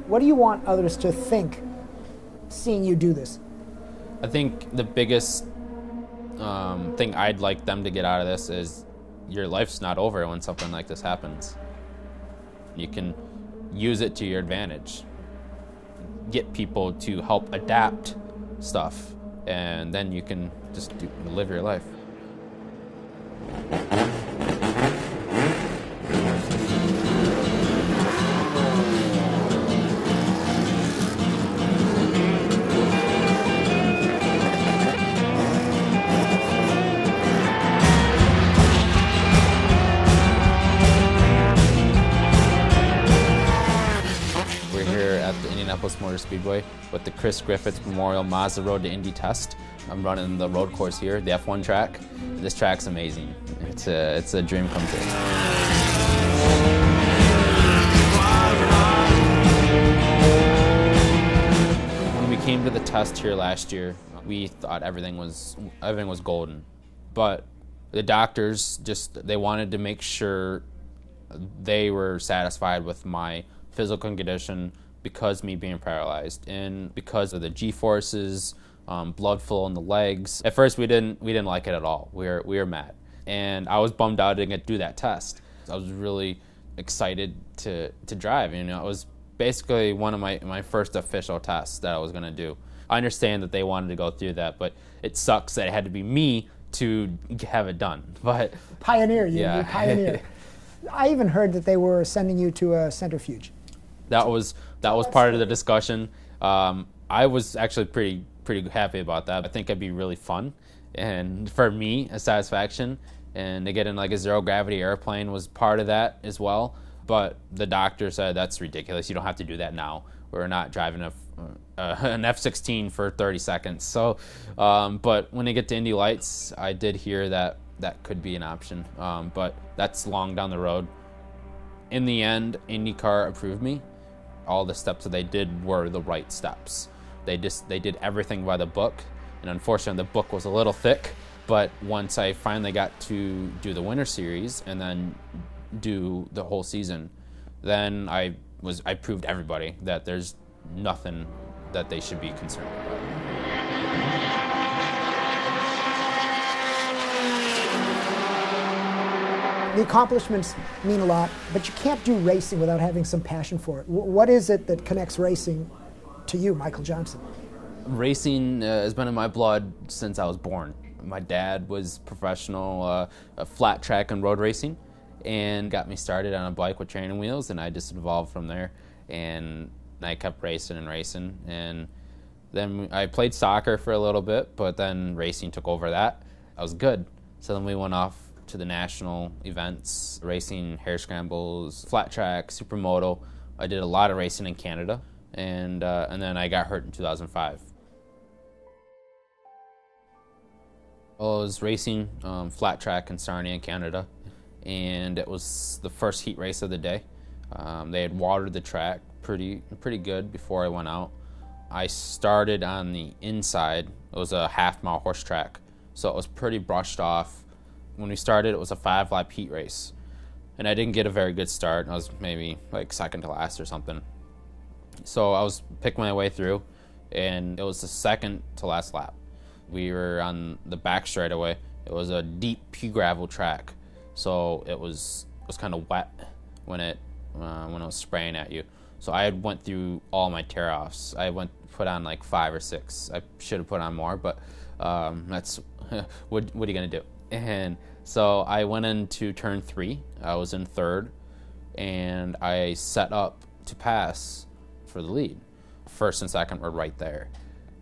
What do you want others to think seeing you do this? I think the biggest thing I'd like them to get out of this is your life's not over when something like this happens. You can use it to your advantage. Get people to help adapt stuff, and then you can just live your life. Motor Speedway with the Griffith Memorial Mazda Road to Indy test. I'm running the road course here, the F1 track. This track's amazing. It's a dream come true. When we came to the test here last year, we thought everything was golden, but the doctors they wanted to make sure they were satisfied with my physical condition, because me being paralyzed and because of the G-forces, blood flow in the legs. At first, we didn't like it at all. We were mad, and I was bummed out I didn't get to do that test. I was really excited to drive. It was basically one of my first official tests that I was going to do. I understand that they wanted to go through that, but it sucks that it had to be me to have it done. But pioneer, yeah. You pioneer. I even heard that they were sending you to a centrifuge. That was part of the discussion. I was actually pretty happy about that. I think it'd be really fun, and for me, a satisfaction. And to get in like a zero gravity airplane was part of that as well. But the doctor said that's ridiculous. You don't have to do that now. We're not driving an F-16 for 30 seconds. So, but when they get to Indy Lights, I did hear that could be an option. But that's long down the road. In the end, IndyCar approved me. All the steps that they did were the right steps. They did everything by the book, and unfortunately the book was a little thick, but once I finally got to do the Winter Series and then do the whole season, then I proved everybody that there's nothing that they should be concerned about. The accomplishments mean a lot, but you can't do racing without having some passion for it. What is it that connects racing to you, Michael Johnson? Racing has been in my blood since I was born. My dad was professional flat track and road racing, and got me started on a bike with training wheels, and I just evolved from there. And I kept racing and racing, and then I played soccer for a little bit, but then racing took over that. I was good. So then we went off to the national events, racing hare scrambles, flat track, supermoto. I did a lot of racing in Canada, and then I got hurt in 2005. I was racing flat track in Sarnia, Canada, and it was the first heat race of the day. They had watered the track pretty good before I went out. I started on the inside. It was a half-mile horse track, so it was pretty brushed off. When we started, it was a 5-lap heat race, and I didn't get a very good start. I was maybe like second to last or something. So I was picking my way through, and it was the second to last lap. We were on the back straightaway. It was a deep pea gravel track, so it was kind of wet when it was spraying at you. So I had went through all my tear-offs. I put on like 5 or 6. I should have put on more, but that's what are you gonna do? And so I went into turn 3. I was in third, and I set up to pass for the lead. First and second were right there,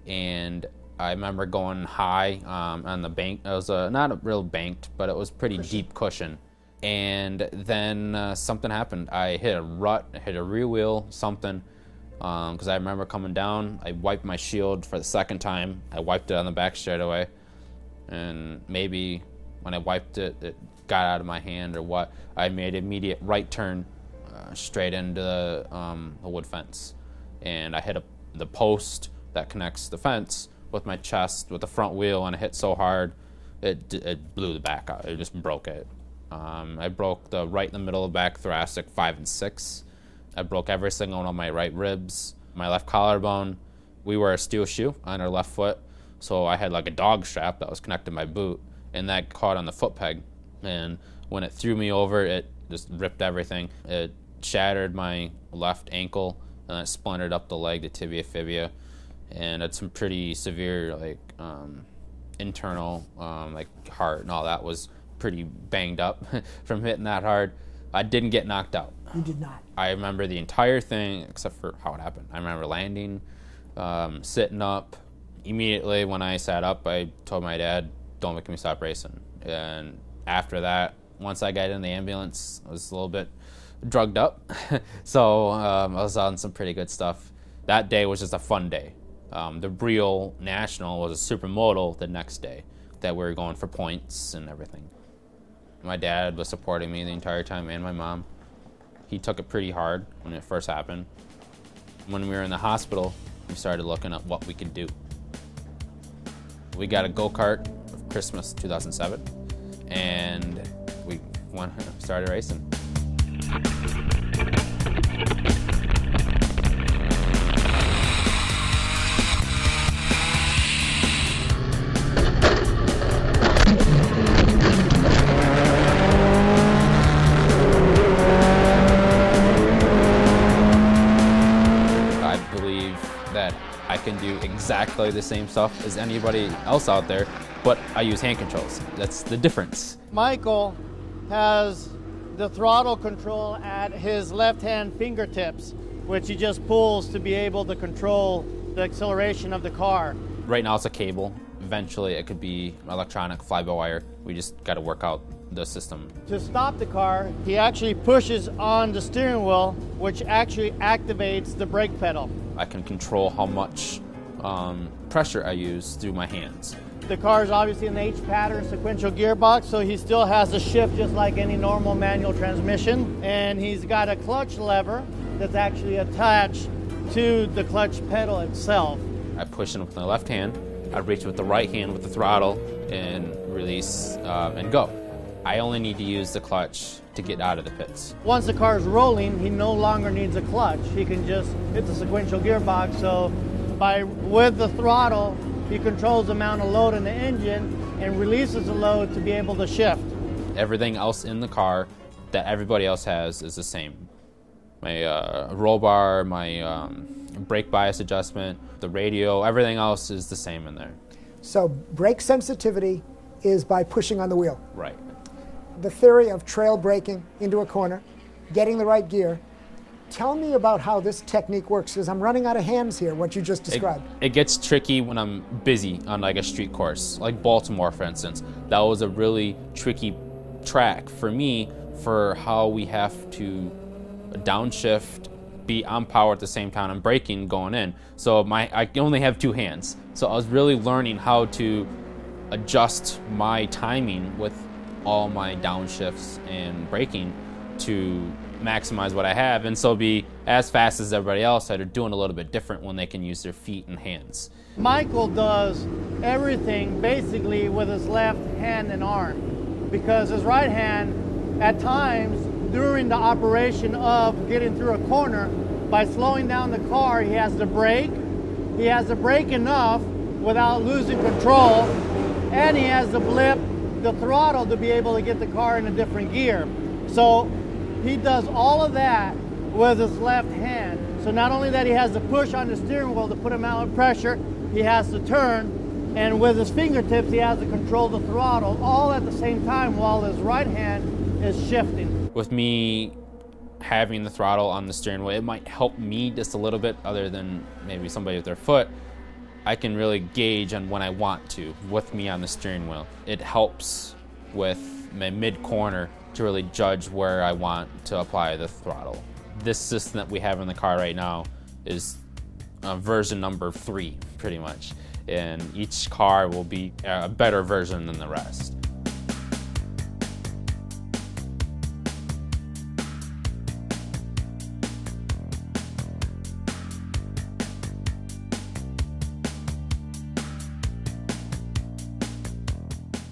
and I remember going high on the bank. It was not a real banked, but it was pretty deep cushion. And then something happened. I hit a rut, I hit a rear wheel, something, because I remember coming down. I wiped my shield for the second time. I wiped it on the back straightaway, and maybe when I wiped it, it got out of my hand or what. I made an immediate right turn straight into the wood fence, and I hit the post that connects the fence with my chest with the front wheel, and it hit so hard it blew the back out. It just broke it. I broke the right in the middle of back thoracic 5 and 6, I broke every single one of my right ribs, my left collarbone. We wear a steel shoe on our left foot, so I had like a dog strap that was connected to my boot, and that caught on the foot peg. And when it threw me over, it just ripped everything. It shattered my left ankle, and it splintered up the leg, the tibia, fibia, and it's some pretty severe, like, internal, like heart and all that was pretty banged up from hitting that hard. I didn't get knocked out. You did not. I remember the entire thing except for how it happened. I remember landing, sitting up. Immediately when I sat up, I told my dad, "Don't make me stop racing." And after that, once I got in the ambulance, I was a little bit drugged up. So I was on some pretty good stuff. That day was just a fun day. The real national was a supermodal the next day that we were going for points and everything. My dad was supporting me the entire time, and my mom. He took it pretty hard when it first happened. When we were in the hospital, we started looking at what we could do. We got a go-kart for Christmas 2007, and we started racing. I can do exactly the same stuff as anybody else out there, but I use hand controls. That's the difference. Michael has the throttle control at his left-hand fingertips, which he just pulls to be able to control the acceleration of the car. Right now it's a cable. Eventually it could be electronic fly-by-wire. We just got to work out the system. To stop the car, he actually pushes on the steering wheel, which actually activates the brake pedal. I can control how much pressure I use through my hands. The car is obviously an H-pattern sequential gearbox, so he still has to shift just like any normal manual transmission. And he's got a clutch lever that's actually attached to the clutch pedal itself. I push in with my left hand, I reach with the right hand with the throttle and release and go. I only need to use the clutch to get out of the pits. Once the car is rolling, he no longer needs a clutch. He can just, it's a sequential gearbox, so with the throttle, he controls the amount of load in the engine and releases the load to be able to shift. Everything else in the car that everybody else has is the same. My roll bar, my brake bias adjustment, the radio, everything else is the same in there. So brake sensitivity is by pushing on the wheel. Right. The theory of trail braking into a corner, getting the right gear. Tell me about how this technique works, because I'm running out of hands here, what you just described. It gets tricky when I'm busy on like a street course, like Baltimore, for instance. That was a really tricky track for me for how we have to downshift, be on power at the same time I'm braking going in. So I only have two hands. So I was really learning how to adjust my timing with all my downshifts and braking to maximize what I have, and so be as fast as everybody else that are doing a little bit different when they can use their feet and hands. Michael does everything basically with his left hand and arm, because his right hand, at times during the operation of getting through a corner, by slowing down the car, he has to brake. He has to brake enough without losing control, and he has to blip the throttle to be able to get the car in a different gear. So he does all of that with his left hand. So not only that he has to push on the steering wheel to put him out of pressure, he has to turn, and with his fingertips he has to control the throttle all at the same time while his right hand is shifting. With me having the throttle on the steering wheel, it might help me just a little bit, other than maybe somebody with their foot. I can really gauge on when I want to with me on the steering wheel. It helps with my mid-corner to really judge where I want to apply the throttle. This system that we have in the car right now is version number 3, pretty much. And each car will be a better version than the rest.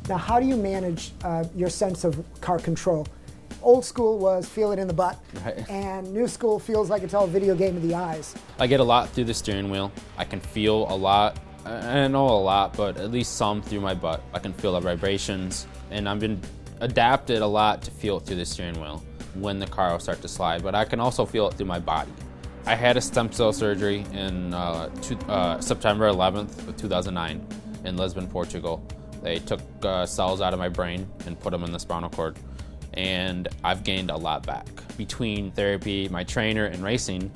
Now, how do you manage your sense of car control Old school was feel it in the butt, Right. and new school feels like it's all video game of the eyes. I get a lot through the steering wheel. I can feel a lot. I don't know a lot, but at least some through my butt. I can feel the vibrations, and I've been adapted a lot to feel it through the steering wheel when the car will start to slide, but I can also feel it through my body. I had a stem cell surgery in September 11th of 2009 in Lisbon, Portugal. They took cells out of my brain and put them in the spinal cord, and I've gained a lot back. Between therapy, my trainer, and racing,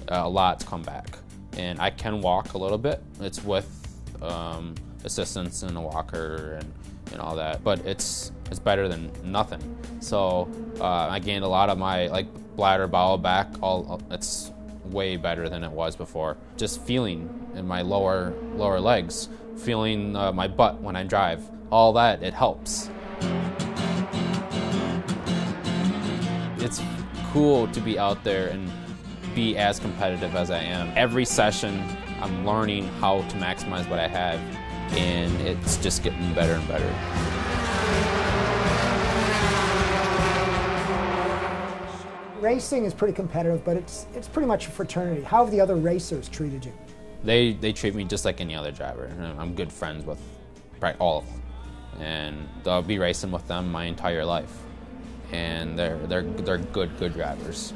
a lot's come back. And I can walk a little bit. It's with assistance and a walker and all that, but it's better than nothing. So I gained a lot of my bladder, bowel back. It's way better than it was before. Just feeling in my lower legs, feeling my butt when I drive, all that, it helps. It's cool to be out there and be as competitive as I am. Every session, I'm learning how to maximize what I have, and it's just getting better and better. Racing is pretty competitive, but it's pretty much a fraternity. How have the other racers treated you? They treat me just like any other driver. I'm good friends with probably all of them, and I'll be racing with them my entire life. And they're good drivers.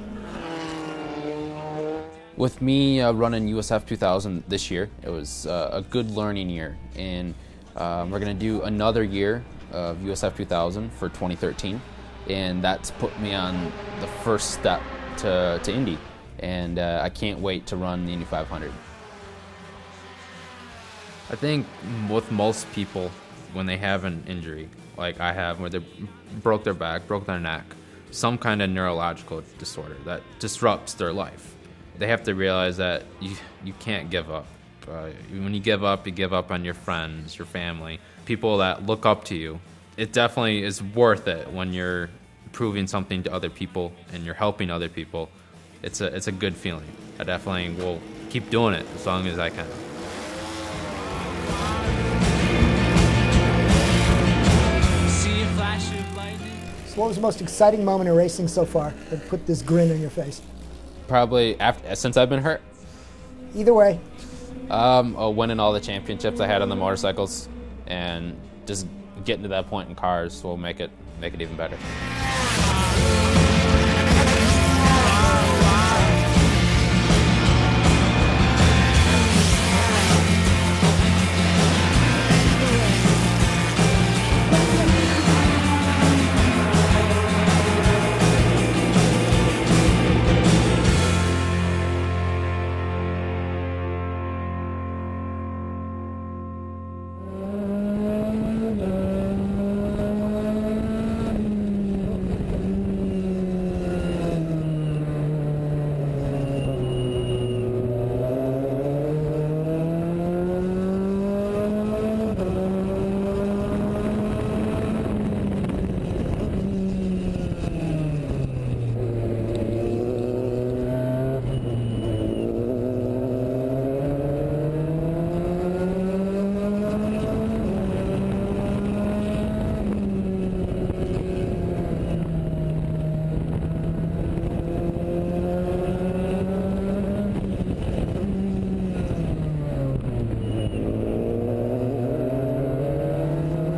With me running USF 2000 this year, it was a good learning year, and we're going to do another year of USF 2000 for 2013, and that's put me on the first step to Indy, and I can't wait to run the Indy 500. I think with most people, when they have an injury, like I have, where they broke their back, broke their neck, some kind of neurological disorder that disrupts their life, they have to realize that you can't give up. When you give up on your friends, your family, people that look up to you. It definitely is worth it when you're proving something to other people and you're helping other people. It's a good feeling. I definitely will keep doing it as long as I can. So what was the most exciting moment in racing so far that put this grin on your face? Probably since I've been hurt. Either way. Winning all the championships I had on the motorcycles, and just getting to that point in cars will make it even better.